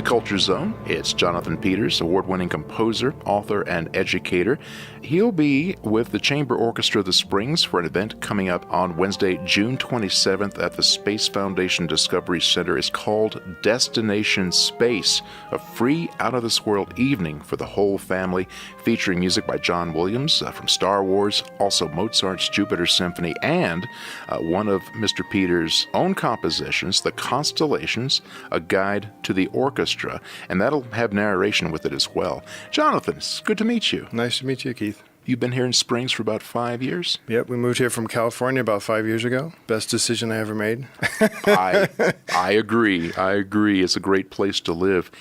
Culture Zone. It's Jonathan Peters, award-winning composer, author, and educator. He'll be with the Chamber Orchestra of the Springs for an event coming up on Wednesday, June 27th at the Space Foundation Discovery Center. It's called Destination Space, a free, out-of-this-world evening for the whole family, featuring music by John Williams from Star Wars, also Mozart's Jupiter Symphony, and one of Mr. Peters' own compositions, The Constellations, a guide to the orchestra, and that'll have narration with it as well. Jonathan, it's good to meet you. Nice to meet you, Keith. You've been here in Springs for about 5 years? Yep, we moved here from California about 5 years ago. Best decision I ever made. I agree. It's a great place to live.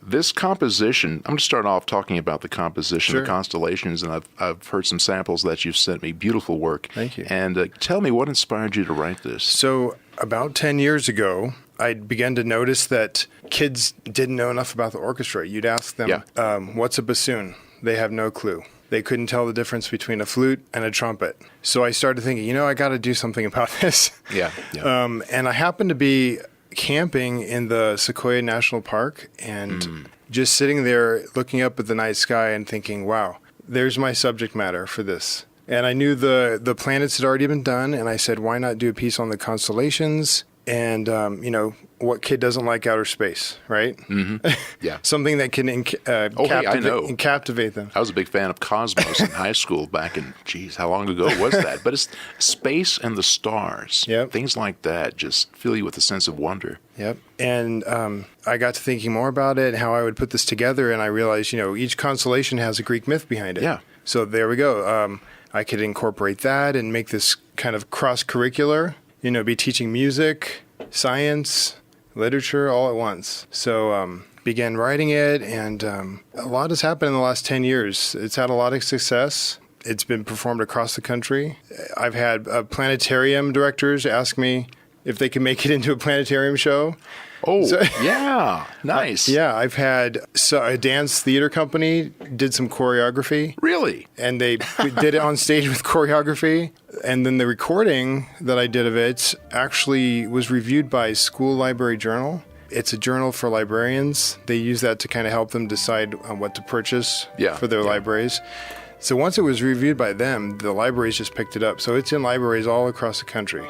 This composition, I'm going to start off talking about the composition, Sure. The Constellations, and I've heard some samples that you've sent me. Beautiful work. Thank you. And tell me, what inspired you to write this? So about 10 years ago, I began to notice that kids didn't know enough about the orchestra. You'd ask them, what's a bassoon? They have no clue. They couldn't tell the difference between a flute and a trumpet. So I started thinking, I got to do something about this. Yeah. And I happened to be camping in the Sequoia National Park and just sitting there looking up at the night sky and thinking, wow, there's my subject matter for this. And I knew the planets had already been done, and I said, why not do a piece on the constellations? And, what kid doesn't like outer space, right? Mm-hmm. Yeah. Something that can captivate them. I was a big fan of Cosmos in high school back in, how long ago was that? But it's space and the stars. Yep. Things like that just fill you with a sense of wonder. Yep. And I got to thinking more about it, how I would put this together, and I realized, each constellation has a Greek myth behind it. Yeah. So there we go. I could incorporate that and make this kind of cross-curricular, be teaching music, science, literature all at once. So began writing it, and a lot has happened in the last 10 years. It's had a lot of success. It's been performed across the country. I've had planetarium directors ask me if they can make it into a planetarium show. Oh, yeah. Nice. Yeah, I've had a dance theater company did some choreography. Really? And we did it on stage with choreography. And then the recording that I did of it actually was reviewed by School Library Journal. It's a journal for librarians. They use that to kind of help them decide on what to purchase for their libraries. So once it was reviewed by them, the libraries just picked it up. So it's in libraries all across the country.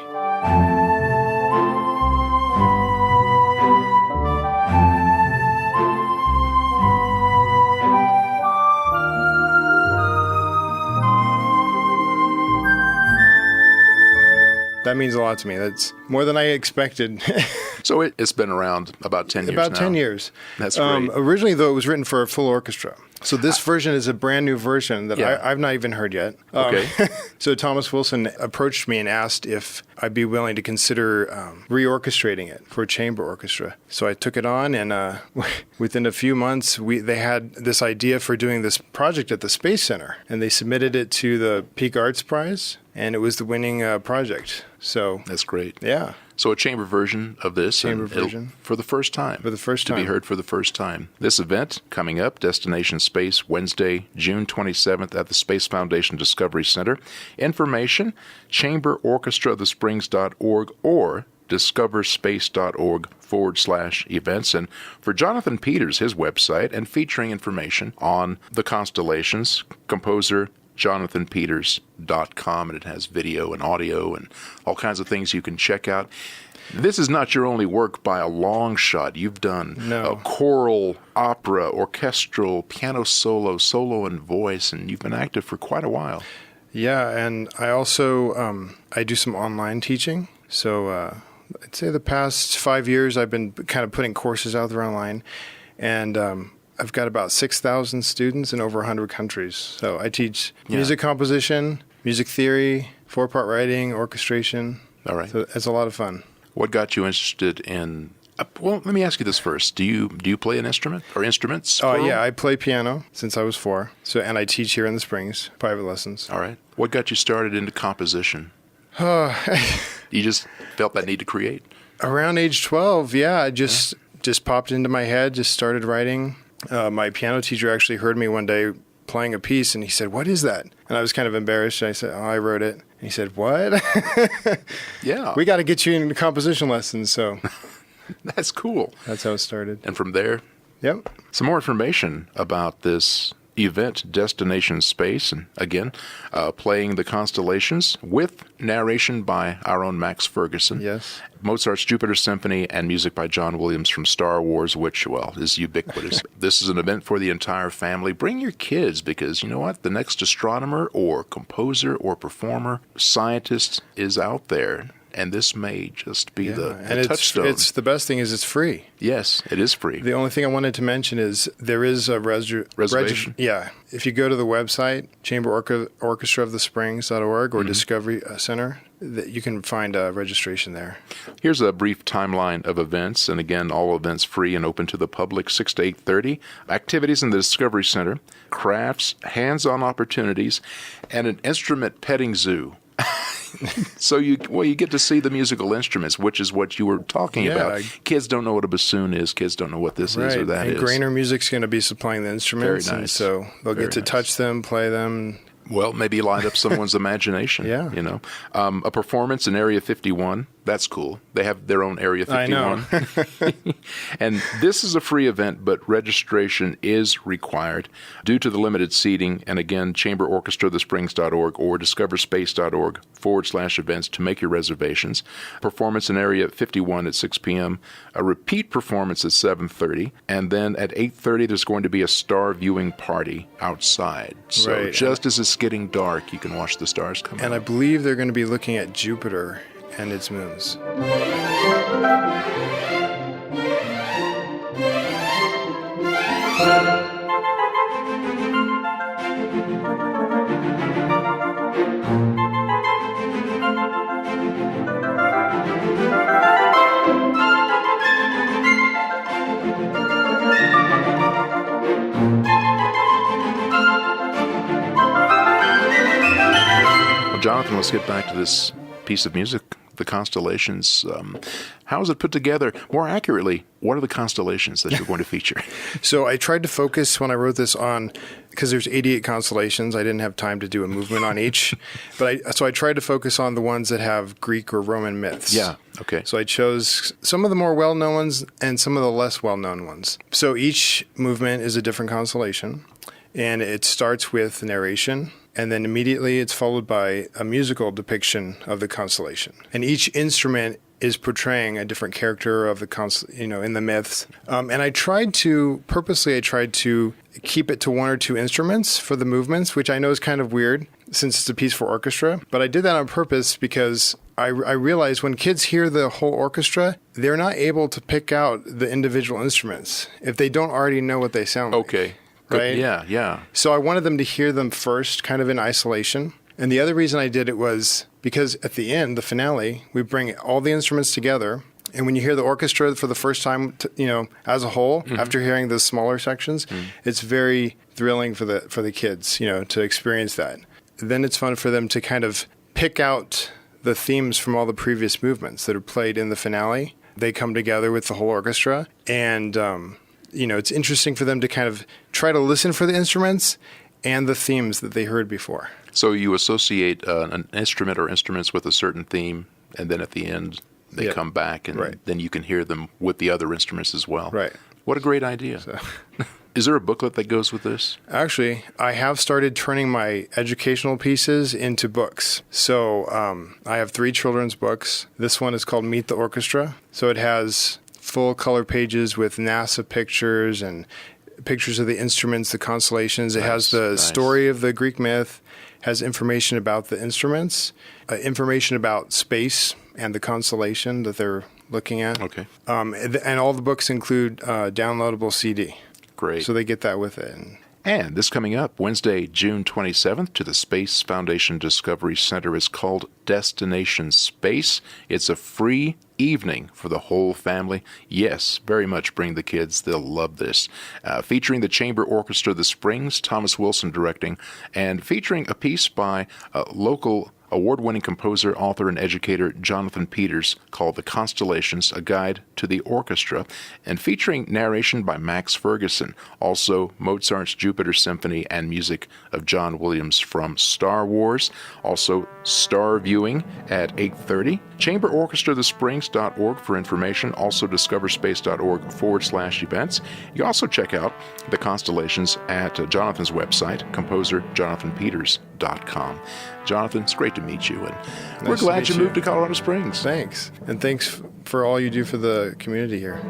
That means a lot to me. That's more than I expected. So it's been around about 10 years now. About 10 years. That's great. Originally, though, it was written for a full orchestra. So this version is a brand new version that I've not even heard yet. Okay. So Thomas Wilson approached me and asked if I'd be willing to consider reorchestrating it for a chamber orchestra. So I took it on, and within a few months, they had this idea for doing this project at the Space Center. And they submitted it to the Peak Arts Prize, and it was the winning project. So that's great. Yeah. So a chamber version of this. Chamber version. For the first time. For the first time. To be heard for the first time. This event coming up, Destination Space, Wednesday, June 27th at the Space Foundation Discovery Center. Information, chamberorchestraofthesprings.org or discoverspace.org/events. And for Jonathan Peters, his website, and featuring information on the constellations, composer JonathanPeters.com, and it has video and audio and all kinds of things you can check out. This is not your only work by a long shot. You've done choral, opera, orchestral, piano solo and voice, and you've been active for quite a while. Yeah, and I also I do some online teaching. So I'd say the past 5 years I've been kind of putting courses out there online, and I've got about 6,000 students in over 100 countries. So I teach music composition, music theory, 4-part writing, orchestration. All right. So it's a lot of fun. What got you interested in... well, let me ask you this first. Do you play an instrument or instruments? Oh, yeah. I play piano since I was 4. And I teach here in the Springs, private lessons. All right. What got you started into composition? You just felt that need to create? Around age 12, I just popped into my head, just started writing. My piano teacher actually heard me one day playing a piece, and he said, "What is that?" And I was kind of embarrassed. I said, "Oh, I wrote it." And he said, "What?" Yeah. We got to get you into composition lessons. So that's cool. That's how it started. And from there, Yep. Some more information about this event, Destination Space, and again, playing the constellations with narration by our own Max Ferguson. Yes. Mozart's Jupiter Symphony and music by John Williams from Star Wars, which, well, is ubiquitous. This is an event for the entire family. Bring your kids because, you know what? The next astronomer or composer or performer, scientist is out there. And this may just be the touchstone. It's the best thing is it's free. Yes, it is free. The only thing I wanted to mention is there is a reservation. Yeah. If you go to the website, chamberorchestraofthesprings.org or Discovery Center, that you can find a registration there. Here's a brief timeline of events, and again, all events free and open to the public, 6 to 8:30. Activities in the Discovery Center, crafts, hands-on opportunities, and an instrument petting zoo. So you get to see the musical instruments, which is what you were talking about. Kids don't know what a bassoon is. Kids don't know what this is or that and is. Grainer Music's going to be supplying the instruments. Very nice. And so they'll get to touch them, play them. Well, maybe light up someone's imagination. Yeah. You know, a performance in Area 51. That's cool. They have their own Area 51. I know. And this is a free event, but registration is required due to the limited seating. And again, chamberorchestrathesprings.org or discoverspace.org/events to make your reservations. Performance in Area 51 at 6 p.m. A repeat performance at 7:30. And then at 8:30, there's going to be a star viewing party outside. So just as it's getting dark, you can watch the stars come out. And I believe they're going to be looking at Jupiter and its moons. Well, Jonathan, let's get back to this piece of music, the constellations. How is it put together? More accurately, what are the constellations that you're going to feature? So I tried to focus when I wrote this on, because there's 88 constellations, I didn't have time to do a movement on each. So I tried to focus on the ones that have Greek or Roman myths. Yeah, okay. So I chose some of the more well-known ones and some of the less well-known ones. So each movement is a different constellation, and it starts with narration. And then immediately it's followed by a musical depiction of the constellation. And each instrument is portraying a different character of the in the myths. And I tried to keep it to one or two instruments for the movements, which I know is kind of weird since it's a piece for orchestra. But I did that on purpose because I realized when kids hear the whole orchestra, they're not able to pick out the individual instruments if they don't already know what they sound like. Okay. Right? Yeah. So I wanted them to hear them first, kind of in isolation. And the other reason I did it was because at the end, the finale, we bring all the instruments together. And when you hear the orchestra for the first time, as a whole, after hearing the smaller sections, it's very thrilling for the kids, to experience that. Then it's fun for them to kind of pick out the themes from all the previous movements that are played in the finale. They come together with the whole orchestra, and it's interesting for them to kind of try to listen for the instruments and the themes that they heard before. So you associate an instrument or instruments with a certain theme, and then at the end they come back, and then you can hear them with the other instruments as well. Right. What a great idea. So. Is there a booklet that goes with this? Actually, I have started turning my educational pieces into books. So I have 3 children's books. This one is called Meet the Orchestra. So it has full color pages with NASA pictures and pictures of the instruments, the constellations. It has the story of the Greek myth, has information about the instruments, information about space and the constellation that they're looking at. Okay. And all the books include downloadable CD. Great. So they get that with it. And this coming up, Wednesday, June 27th, to the Space Foundation Discovery Center is called Destination Space. It's a free evening for the whole family. Yes, very much bring the kids. They'll love this. Featuring the Chamber Orchestra of the Springs, Thomas Wilson directing, and featuring a piece by local award-winning composer, author, and educator Jonathan Peters called The Constellations, A Guide to the Orchestra, and featuring narration by Max Ferguson, also Mozart's Jupiter Symphony and music of John Williams from Star Wars, also star viewing at 8:30, ChamberOrchestraTheSprings.org for information. Also discoverspace.org/events. You can also check out the constellations at Jonathan's website, composerjonathanpeters.com. Jonathan, it's great to meet you, and we're glad you moved to Colorado Springs. Thanks. And thanks for all you do for the community here.